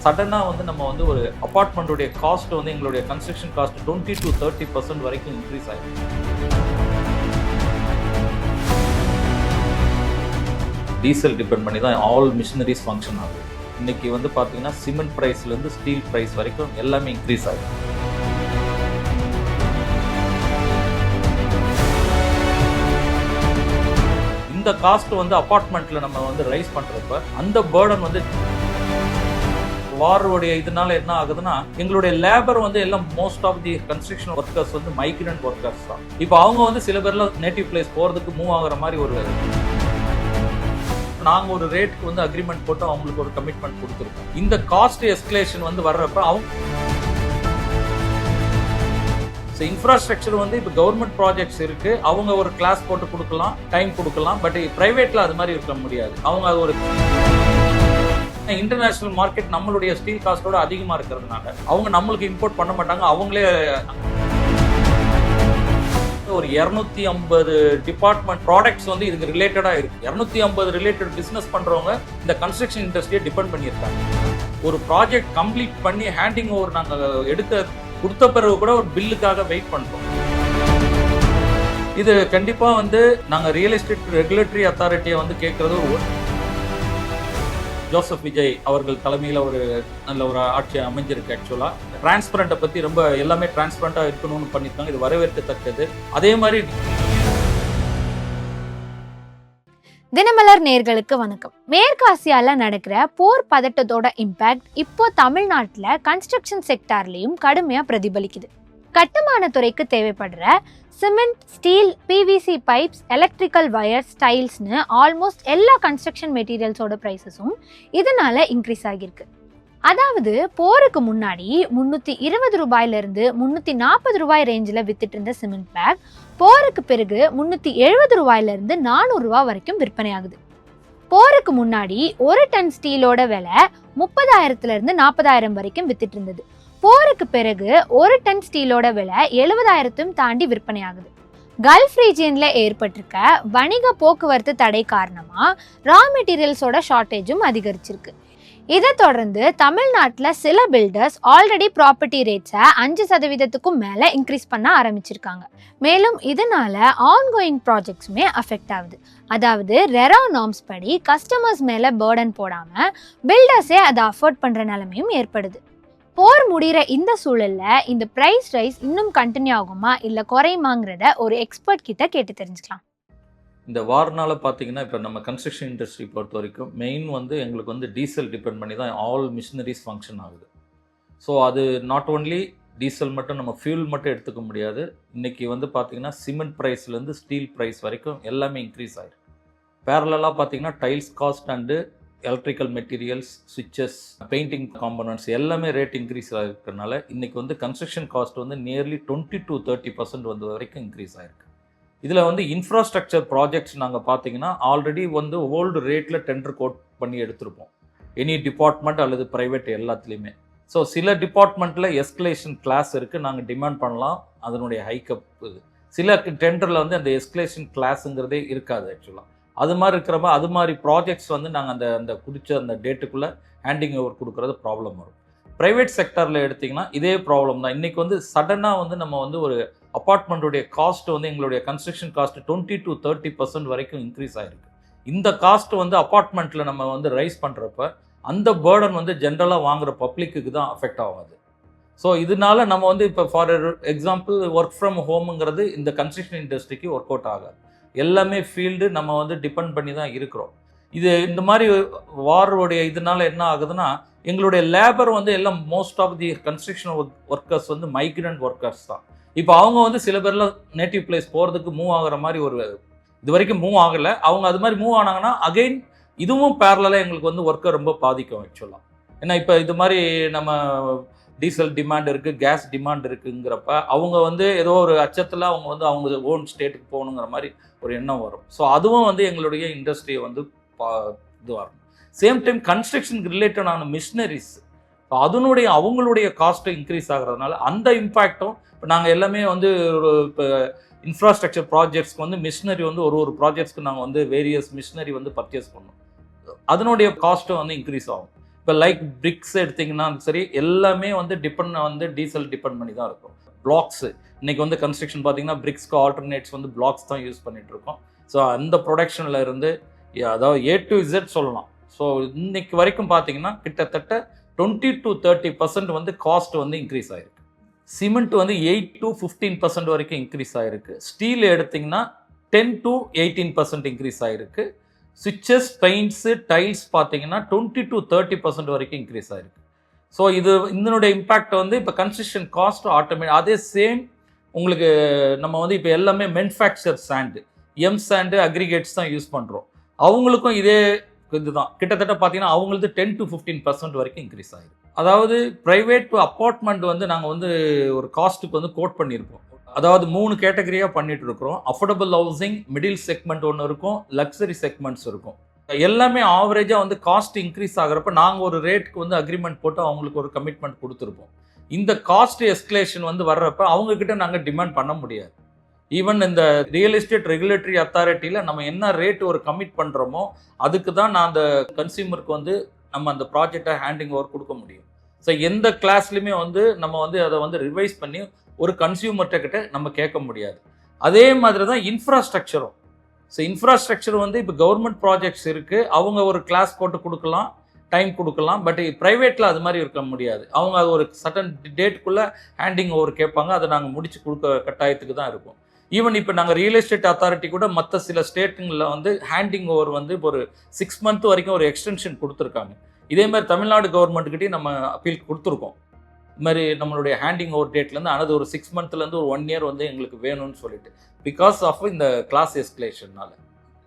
சடனாக வந்து நம்ம வந்து ஒரு அப்பார்ட்மெண்ட்டுடைய காஸ்ட் வந்து எங்களுடைய கன்ஸ்ட்ரக்ஷன் காஸ்ட் 20 to 30% வரைக்கும் இன்க்ரீஸ் ஆகிடும். டீசல் டிபெண்ட் பண்ணி தான் ஆல் மிஷினரிஸ் ஃபங்க்ஷன் ஆகுது. இன்னைக்கு வந்து பார்த்தீங்கன்னா சிமெண்ட் ப்ரைஸ்லேருந்து ஸ்டீல் ப்ரைஸ் வரைக்கும் எல்லாமே இன்க்ரீஸ் ஆகும். இந்த காஸ்ட் வந்து அப்பார்ட்மெண்ட்டில் நம்ம வந்து ரைஸ் பண்ணுறப்ப அந்த பேர்டன் வந்து வாரோடைய இதனால என்ன ஆகுதுன்னா எங்களுடைய லேபர் வந்து எல்லாம் most of the construction workers வந்து மைக்ரண்ட் ஒர்க்கர்ஸ் தான். இப்போ அவங்க வந்து சில பேர்லாம் நேட்டிவ் பிளேஸ் போகிறதுக்கு மூவ் ஆகுற மாதிரி ஒரு நாங்கள் ஒரு ரேட்டுக்கு வந்து அக்ரிமெண்ட் போட்டு அவங்களுக்கு ஒரு கமிட்மெண்ட் கொடுத்துருக்கோம். இந்த காஸ்ட் எஸ்கலேஷன் வந்து வர்றப்ப அவங்க இன்ஃப்ராஸ்ட்ரக்சர் வந்து இப்போ கவர்மெண்ட் ப்ராஜெக்ட்ஸ் இருக்கு, அவங்க ஒரு கிளாஸ் போட்டு கொடுக்கலாம், டைம் கொடுக்கலாம். பட் பிரைவேட்ல அது மாதிரி இருக்க முடியாது. அவங்க அது ஒரு இன்டர்நேஷனல் மார்க்கெட் நம்மளுடைய ஸ்டீல் காஸ்டோட அதிகமா இருக்கிறதுனால அவங்க நம்மளுக்கு இம்போர்ட் பண்ண மாட்டாங்க. அவங்களே ஒரு 250 டிபார்ட்மெண்ட் ப்ராடக்ட்ஸ் வந்து இதுக்கு ரிலேட்டடா இருக்கு. 250 ரிலேட்டட் பிசினஸ் பண்றவங்க இந்த கன்ஸ்ட்ரக்ஷன் இண்டஸ்ட்ரியை டிபெண்ட் பண்ணியிருக்காங்க. ஒரு ப்ராஜெக்ட் கம்ப்ளீட் பண்ணி ஹேண்டிங் ஓவர் நாங்கள் கொடுத்த பிறகு கூட ஒரு பில்லுக்காக வெயிட் பண்றோம். இது கண்டிப்பா வந்து நாங்கள் ரியல் எஸ்டேட் ரெகுலேட்டரி அத்தாரிட்டியை வந்து கேட்கறது ஜோசப் விஜய் அவர்கள் தலைமையில் ஒரு நல்ல ஒரு ஆட்சி அமைஞ்சிருக்கு. ஆக்சுவலா டிரான்ஸ்பரண்ட்டை பத்தி ரொம்ப எல்லாமே டிரான்ஸ்பரண்டா இருக்கணும்னு பண்ணியிருக்காங்க. இது வரவேற்கத்தக்கது. அதே மாதிரி தினமலர் நேயர்களுக்கு வணக்கம். மேற்கு ஆசியால நடக்கிற போர் பதட்டத்தோட இம்பாக்ட் இப்போ தமிழ்நாட்டுல கன்ஸ்ட்ரக்ஷன் செக்டார்லயும் கடுமையா பிரதிபலிக்குது. கட்டுமான துறைக்கு தேவைப்படுற cement, steel, PVC pipes, electrical wires, டைல்ஸ்னு ஆல்மோஸ்ட் எல்லா கன்ஸ்ட்ரக்ஷன் மெட்டீரியல்ஸோட ப்ரைஸஸும் இதனால இன்க்ரீஸ் ஆகியிருக்கு. அதாவது போருக்கு முன்னாடி 320 ரூபாயிலிருந்து 340 ரூபாய் ரேஞ்சில் வித்துட்டு இருந்த சிமெண்ட் பேக் போருக்கு பிறகு 370 ரூபாயிலிருந்து 400 ரூபாய் வரைக்கும் விற்பனை ஆகுது. போருக்கு முன்னாடி ஒரு டன் ஸ்டீலோட விலை 30,000 40,000 வரைக்கும் வித்துட்டு இருந்தது. போருக்கு பிறகு ஒரு டன் ஸ்டீலோட விலை 70,000 தாண்டி விற்பனை ஆகுது. கல்ஃப் ரீஜியன்ல ஏற்பட்டிருக்க வணிக போக்குவரத்து தடை காரணமா ரா மெட்டீரியல்ஸோட ஷார்டேஜும் அதிகரிச்சிருக்கு. இதை தொடர்ந்து தமிழ்நாட்டில் சில பில்டர்ஸ் ஆல்ரெடி ப்ராப்பர்ட்டி ரேட்ஸை 5% மேலே இன்க்ரீஸ் பண்ண ஆரம்பிச்சிருக்காங்க. மேலும் இதனால ஆன்கோயிங் ப்ராஜெக்ட்ஸுமே அஃபெக்ட் ஆகுது. அதாவது ரெரா நார்ம்ஸ் படி கஸ்டமர்ஸ் மேலே பேர்டன் போடாமல் பில்டர்ஸே அதை அஃபோர்ட் பண்ணுற நிலைமையும் ஏற்படுது. போர் முடிகிற இந்த சூழல்ல இந்த ப்ரைஸ் ரைஸ் இன்னும் கண்டினியூ ஆகுமா இல்லை குறையுமாங்கிறத ஒரு எக்ஸ்பர்ட் கிட்ட கேட்டு தெரிஞ்சுக்கலாம். இந்த வார்னால பார்த்தீங்கன்னா இப்போ நம்ம கன்ஸ்ட்ரக்ஷன் இண்டஸ்ட்ரி பொறுத்த வரைக்கும் மெயின் வந்து எங்களுக்கு வந்து டீசல் டிபெண்ட் பண்ணி தான் ஆல் மிஷினரிஸ் ஃபங்க்ஷன் ஆகுது. ஸோ அது நாட் ஓன்லி டீசல் மட்டும் நம்ம ஃபியூல் மட்டும் எடுத்துக்க முடியாது. இன்றைக்கி வந்து பார்த்திங்கன்னா சிமெண்ட் ப்ரைஸ்லேருந்து ஸ்டீல் ப்ரைஸ் வரைக்கும் எல்லாமே இன்க்ரீஸ் ஆகிருக்கு. பேரலாக பார்த்தீங்கன்னா tiles cost and electrical materials, சுவிட்சஸ், பெயிண்டிங் காம்பனன்ட்ஸ் எல்லாமே ரேட் இன்க்ரீஸ் ஆகிருக்கிறதுனால இன்றைக்கி வந்து கன்ஸ்ட்ரக்ஷன் காஸ்ட் வந்து நியர்லி 20 to 30% வந்து வரைக்கும் இன்க்ரீஸ் ஆகிருக்கு. இதில் வந்து இன்ஃப்ராஸ்ட்ரக்சர் ப்ராஜெக்ட்ஸ் நாங்கள் பார்த்தீங்கன்னா ஆல்ரெடி வந்து ஓல்டு ரேட்டில் டெண்டர் கோட் பண்ணி எடுத்திருப்போம், எனி டிபார்ட்மெண்ட் அல்லது ப்ரைவேட் எல்லாத்துலேயுமே. ஸோ சில டிபார்ட்மெண்ட்டில் எஸ்கலேஷன் கிளாஸ் இருக்குது, நாங்கள் டிமாண்ட் பண்ணலாம் அதனுடைய ஹைக்கப். சில டெண்டரில் வந்து அந்த எஸ்கலேஷன் கிளாஸுங்கிறதே இருக்காது. ஆக்சுவலாக அது மாதிரி இருக்கிறப்ப அது மாதிரி ப்ராஜெக்ட்ஸ் வந்து நாங்கள் அந்த குடிச்ச அந்த டேட்டுக்குள்ளே ஹேண்டிங் ஓவர் கொடுக்குறது ப்ராப்ளம் வரும். ப்ரைவேட் செக்டரில் எடுத்திங்கன்னா இதே ப்ராப்ளம் தான். இன்றைக்கி வந்து சடனாக வந்து நம்ம வந்து ஒரு அப்பார்ட்மெண்ட்டுடைய காஸ்ட் வந்து எங்களுடைய கன்ஸ்ட்ரக்ஷன் காஸ்ட் 20 to 30% வரைக்கும் இன்க்ரீஸ் ஆகிருக்கு. இந்த காஸ்ட் வந்து அப்பார்ட்மெண்ட்டில் நம்ம வந்து ரைஸ் பண்ணுறப்ப அந்த பேர்டன் வந்து ஜென்ரலாக வாங்குகிற பப்ளிக்கு தான் அஃபெக்ட் ஆகாது. ஸோ இதனால நம்ம வந்து இப்போ ஃபார் எக்ஸாம்பிள் ஒர்க் ஃப்ரம் ஹோமுங்கிறது இந்த கன்ஸ்ட்ரக்ஷன் இண்டஸ்ட்ரிக்கு ஒர்க் அவுட் ஆகாது. எல்லாமே ஃபீல்டு நம்ம வந்து டிபெண்ட் பண்ணி தான் இருக்கிறோம். இது இந்த மாதிரி வாரோடைய இதனால என்ன ஆகுதுன்னா எங்களுடைய லேபர் வந்து எல்லாம் most of the construction workers வந்து மைக்ரண்ட் ஒர்க்கர்ஸ் தான். இப்போ அவங்க வந்து சில பேர்லாம் நேட்டிவ் பிளேஸ் போகிறதுக்கு மூவ் ஆகுற மாதிரி ஒரு இது வரைக்கும் மூவ் ஆகலை. அவங்க அது மாதிரி மூவ் ஆனாங்கன்னா அகெயின் இதுவும் பேரலாக எங்களுக்கு வந்து ஒர்க்கை ரொம்ப பாதிக்கும் ஆக்சுவலாக. ஏன்னா இப்போ இது மாதிரி நம்ம டீசல் டிமாண்ட் இருக்குது, கேஸ் டிமாண்ட் இருக்குங்கிறப்ப அவங்க வந்து ஏதோ ஒரு அச்சத்தில் அவங்க வந்து அவங்க ஓன் ஸ்டேட்டுக்கு போகணுங்கிற மாதிரி ஒரு எண்ணம் வரும். ஸோ அதுவும் வந்து எங்களுடைய இண்டஸ்ட்ரியை வந்து இதுவாக இருக்கும். சேம் டைம் கன்ஸ்ட்ரக்ஷன் ரிலேட்டடான மிஷினரிஸ் அதனுடைய அவங்களுடைய காஸ்ட்டு இன்க்ரீஸ் ஆகிறதுனால அந்த இம்பேக்டும் இப்போ நாங்கள் எல்லாமே வந்து ஒரு இப்போ இன்ஃப்ராஸ்ட்ரக்சர் ப்ராஜெக்ட்ஸ்க்கு வந்து மிஷினரி வந்து ஒரு ப்ராஜெக்ட்ஸ்க்கு நாங்கள் வந்து வேரியஸ் மிஷினரி வந்து பர்ச்சேஸ் பண்ணோம். அதனுடைய காஸ்ட்டும் வந்து இன்க்ரீஸ் ஆகும். இப்போ லைக் பிரிக்ஸ் எடுத்திங்கன்னா சரி, எல்லாமே வந்து டீசல் டிபெண்ட் பண்ணி தான் இருக்கும். பிளாக்ஸு இன்றைக்கி வந்து கன்ஸ்ட்ரக்ஷன் பார்த்தீங்கன்னா பிரிக்ஸ்க்கு ஆல்டர்னேட்ஸ் வந்து பிளாக்ஸ் தான் யூஸ் பண்ணிகிட்டு இருக்கோம். ஸோ அந்த ப்ரொடக்ஷனில் இருந்து அதாவது A to Z சொல்லலாம். ஸோ இன்னைக்கு வரைக்கும் பார்த்தீங்கன்னா கிட்டத்தட்ட 20 to 30% வந்து காஸ்ட் வந்து இன்க்ரீஸ் ஆகிருக்கு. சிமெண்ட் வந்து 8 to 15% வரைக்கும் இன்க்ரீஸ் ஆகிருக்கு. ஸ்டீல் எடுத்திங்கன்னா 10 to 18% இன்க்ரீஸ் ஆகிருக்கு. சுவிட்சஸ், பெயிண்ட்ஸு, டைல்ஸ் பார்த்தீங்கன்னா 20 to 30% வரைக்கும் இன்க்ரீஸ் ஆகிருக்கு. ஸோ இதனுடைய இம்பேக்ட் வந்து இப்போ கன்ஸ்ட்ரக்ஷன் காஸ்ட் அதே சேம் உங்களுக்கு நம்ம வந்து இப்போ எல்லாமே மேனுஃபேக்சர் சாண்டு, சாண்டு, அக்ரிகேட்ஸ் தான் யூஸ் பண்ணுறோம். அவங்களுக்கும் இதே இதுதான் கிட்டத்தட்ட பார்த்தீங்கன்னா அவங்களுக்கு 10 to 15% வரைக்கும் இன்க்ரீஸ் ஆகிருக்கு. அதாவது ப்ரைவேட் அப்பார்ட்மெண்ட் வந்து நாங்கள் வந்து ஒரு காஸ்ட்டுக்கு வந்து கோட் பண்ணியிருக்கோம். அதாவது 3 கேட்டகரியாக பண்ணிட்டு இருக்கிறோம். அஃபோர்டபுள் ஹவுசிங், மிடில் செக்மெண்ட் ஒன்று இருக்கும், லக்ஸரி செக்மெண்ட்ஸ் இருக்கும். எல்லாமே ஆவரேஜாக வந்து காஸ்ட் இன்க்ரீஸ் ஆகிறப்ப நாங்கள் ஒரு ரேட்டுக்கு வந்து அக்ரிமெண்ட் போட்டு அவங்களுக்கு ஒரு கமிட்மெண்ட் கொடுத்துருப்போம். இந்த காஸ்ட் எஸ்கலேஷன் வந்து வர்றப்ப அவங்கக்கிட்ட நாங்கள் டிமாண்ட் பண்ண முடியாது. ஈவன் இந்த ரியல் எஸ்டேட் ரெகுலேட்டரி அத்தாரிட்டியில் நம்ம என்ன ரேட் ஒரு கமிட் பண்ணுறோமோ அதுக்கு தான் நான் அந்த கன்சியூமருக்கு வந்து நம்ம அந்த ப்ராஜெக்டை ஹேண்டிங் ஓவர் கொடுக்க முடியும். ஸோ எந்த கிளாஸ்லையுமே வந்து நம்ம வந்து அதை வந்து ரிவைஸ் பண்ணி ஒரு கன்சியூமர்கிட்ட கிட்ட நம்ம கேட்க முடியாது. அதே மாதிரி தான் இன்ஃப்ராஸ்ட்ரக்சரும். ஸோ இன்ஃப்ராஸ்ட்ரக்சர் வந்து இப்போ கவர்மெண்ட் ப்ராஜெக்ட்ஸ் இருக்குது, அவங்க ஒரு கிளாஸ் போட்டு கொடுக்கலாம், டைம் கொடுக்கலாம். பட் ப்ரைவேட்டில் அது மாதிரி இருக்க முடியாது. அவங்க அது ஒரு சட்டன் டேட்டுக்குள்ளே ஹேண்டிங் ஓவர் கேட்பாங்க, அதை நாங்கள் முடிச்சு கொடுக்க கட்டாயத்துக்கு தான் இருக்கும். ஈவன் இப்போ நாங்கள் ரியல் எஸ்டேட் அத்தாரிட்டி கூட மற்ற சில ஸ்டேட்டுங்களில் வந்து ஹேண்டிங் ஓவர் வந்து இப்போ ஒரு 6 month வரைக்கும் ஒரு எக்ஸ்டென்ஷன் கொடுத்துருக்காங்க. இதே மாதிரி தமிழ்நாடு கவர்மெண்ட்டுக்கிட்டே நம்ம அப்பீல் கொடுத்துருக்கோம். இது மாதிரி நம்மளுடைய ஹேண்டிங் ஓவர் டேட்லேருந்து அனது ஒரு 6 monthலேருந்து ஒரு 1 year வந்து எங்களுக்கு வேணும்னு சொல்லிட்டு, பிகாஸ் ஆஃப் இந்த கிளாஸ் எஸ்கலேஷன்னால.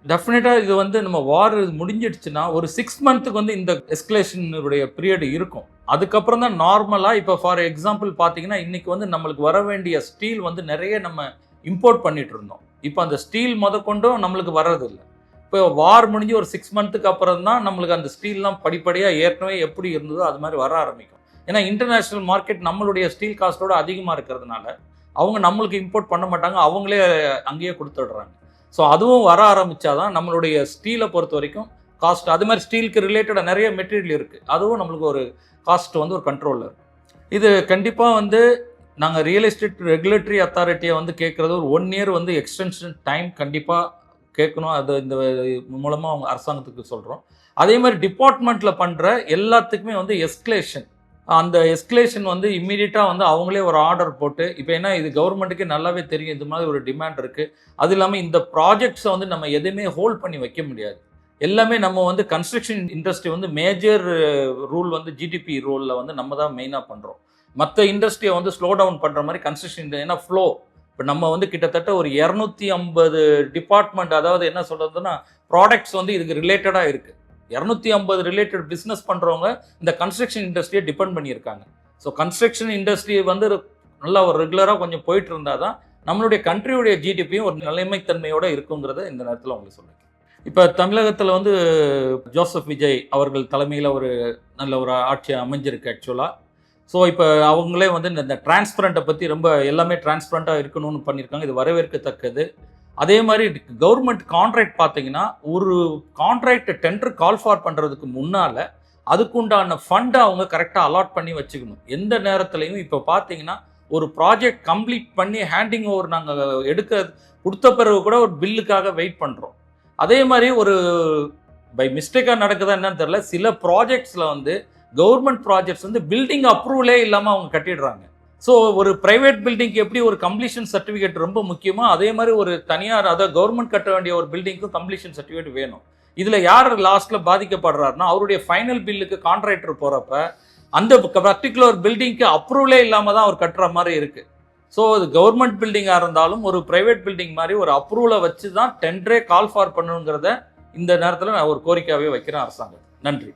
டெஃபினட்டாக இது வந்து நம்ம வார் முடிஞ்சிடுச்சுன்னா ஒரு 6 monthக்கு வந்து இந்த எஸ்கலேஷனுடைய பீரியட் இருக்கும். அதுக்கப்புறம் தான் நார்மலாக இப்போ ஃபார் எக்ஸாம்பிள் பார்த்தீங்கன்னா இன்றைக்கி வந்து நம்மளுக்கு வர வேண்டிய ஸ்டீல் வந்து நிறைய நம்ம இம்போர்ட் பண்ணிட்டு இருந்தோம். இப்போ அந்த ஸ்டீல் கொண்டும் நம்மளுக்கு வர்றதில்லை. இப்போ வார் முடிஞ்சு ஒரு 6 monthக்கு அப்புறம் தான் நம்மளுக்கு அந்த ஸ்டீல்லாம் படிப்படியாக ஏற்கனவே எப்படி இருந்ததோ அது மாதிரி வர ஆரம்பிக்கும். ஏன்னா இன்டர்நேஷ்னல் மார்க்கெட் நம்மளுடைய ஸ்டீல் காஸ்ட்டோட அதிகமாக இருக்கிறதுனால அவங்க நம்மளுக்கு இம்போர்ட் பண்ண மாட்டாங்க, அவங்களே அங்கேயே கொடுத்துடுறாங்க. ஸோ அதுவும் வர ஆரம்பித்தாதான் நம்மளுடைய ஸ்டீலை பொறுத்த வரைக்கும் காஸ்ட், அது மாதிரி ஸ்டீலுக்கு ரிலேட்டடாக நிறைய மெட்டீரியல் இருக்குது, அதுவும் நம்மளுக்கு ஒரு காஸ்ட் வந்து ஒரு கண்ட்ரோலில் இருக்குது. இது கண்டிப்பாக வந்து நாங்கள் ரியல் எஸ்டேட் ரெகுலேட்டரி அத்தாரிட்டியை வந்து கேட்குறது ஒரு 1 year வந்து எக்ஸ்டென்ஷன் டைம் கண்டிப்பாக கேட்கணும். அது இந்த மூலமாக அவங்க அரசாங்கத்துக்கு சொல்கிறோம். அதே மாதிரி டிபார்ட்மெண்ட்டில் பண்ணுற எல்லாத்துக்குமே வந்து எஸ்கலேஷன், அந்த எஸ்கலேஷன் வந்து இம்மீடியட்டாக வந்து அவங்களே ஒரு ஆர்டர் போட்டு, இப்போ ஏன்னா இது கவர்மெண்ட்டுக்கு நல்லாவே தெரியும் இது மாதிரி ஒரு டிமாண்ட் இருக்குது. அது இல்லாமல் இந்த ப்ராஜெக்ட்ஸை வந்து நம்ம எதுவுமே ஹோல்ட் பண்ணி வைக்க முடியாது. எல்லாமே நம்ம வந்து கன்ஸ்ட்ரக்ஷன் இண்டஸ்ட்ரி வந்து மேஜர் ரூல் வந்து ஜிடிபி ரூலில் வந்து நம்ம தான் மெயினாக பண்ணுறோம். மற்ற இண்டஸ்ட்ரியை வந்து ஸ்லோ டவுன் பண்ணுற மாதிரி கன்ஸ்ட்ரக்ஷன் ஏன்னா ஃப்ளோ இப்போ நம்ம வந்து கிட்டத்தட்ட ஒரு 250 டிபார்ட்மெண்ட், அதாவது என்ன சொல்கிறதுன்னா ப்ராடக்ட்ஸ் வந்து இதுக்கு ரிலேட்டடாக இருக்குது. 250 ரிலேட்டட் பிஸ்னஸ் பண்ணுறவங்க இந்த கன்ஸ்ட்ரக்ஷன் இண்டஸ்ட்ரியை டிபெண்ட் பண்ணியிருக்காங்க. ஸோ கன்ஸ்ட்ரக்ஷன் இண்டஸ்ட்ரி வந்து நல்லா ஒரு ரெகுலராக கொஞ்சம் போயிட்டு இருந்தால் தான் நம்மளுடைய கண்ட்ரியுடைய ஜிடிபியும் ஒரு நிலைமைத்தன்மையோடு இருக்குங்கிறத இந்த நேரத்தில் உங்களுக்கு சொல்லுங்கள். இப்போ தமிழகத்தில் வந்து ஜோசப் விஜய் அவர்கள் தலைமையில் ஒரு நல்ல ஒரு ஆட்சி அமைஞ்சிருக்கு ஆக்சுவலாக. ஸோ இப்போ அவங்களே வந்து இந்த டிரான்ஸ்பரண்ட்டை பற்றி ரொம்ப எல்லாமே டிரான்ஸ்பரண்ட்டாக இருக்கணும்னு பண்ணியிருக்காங்க. இது வரவேற்கத்தக்கது. அதே மாதிரி கவர்மெண்ட் கான்ட்ராக்ட் பார்த்தீங்கன்னா ஒரு கான்ட்ராக்ட் டெண்டர் கால் ஃபார் பண்ணுறதுக்கு முன்னால் அதுக்குண்டான ஃபண்டை அவங்க கரெக்டாக அலாட் பண்ணி வச்சுக்கணும். எந்த நேரத்துலையும் இப்போ பார்த்தீங்கன்னா ஒரு ப்ராஜெக்ட் கம்ப்ளீட் பண்ணி ஹேண்டிங் ஓவர் நாங்கள் கொடுத்த பிறகு கூட ஒரு பில்லுக்காக வெயிட் பண்ணுறோம். அதே மாதிரி ஒரு பை மிஸ்டேக்காக நடக்குதா என்னன்னு தெரியல, சில ப்ராஜெக்ட்ஸில் வந்து கவர்மெண்ட் ப்ராஜெக்ட்ஸ் வந்து பில்டிங் அப்ரூவலே இல்லாமல் அவங்க கட்டிடுறாங்க. ஸோ ஒரு ப்ரைவேட் பில்டிங்க்கு எப்படி ஒரு கம்ப்ளீஷன் சர்டிஃபிகேட் ரொம்ப முக்கியமோ அதே மாதிரி ஒரு தனியார் அதாவது கவர்மெண்ட் கட்ட வேண்டிய ஒரு பில்டிங்க்கும் கம்ப்ளீஷன் சர்டிஃபிகேட் வேணும். இதில் யார் லாஸ்ட்டில் பாதிக்கப்படுறாருன்னா அவருடைய ஃபைனல் பில்லுக்கு கான்ட்ராக்டர் போகிறப்ப அந்த பர்டிகுலர் பில்டிங்க்கு அப்ரூவலே இல்லாமல் தான் அவர் கட்டுற மாதிரி இருக்குது. ஸோ அது கவர்மெண்ட் பில்டிங்காக இருந்தாலும் ஒரு ப்ரைவேட் பில்டிங் மாதிரி ஒரு அப்ரூவலை வச்சு தான் டெண்டரே கால் ஃபார் பண்ணணுங்கிறத இந்த நேரத்தில் நான் ஒரு கோரிக்கையாகவே வைக்கிறேன் அரசாங்கம். நன்றி.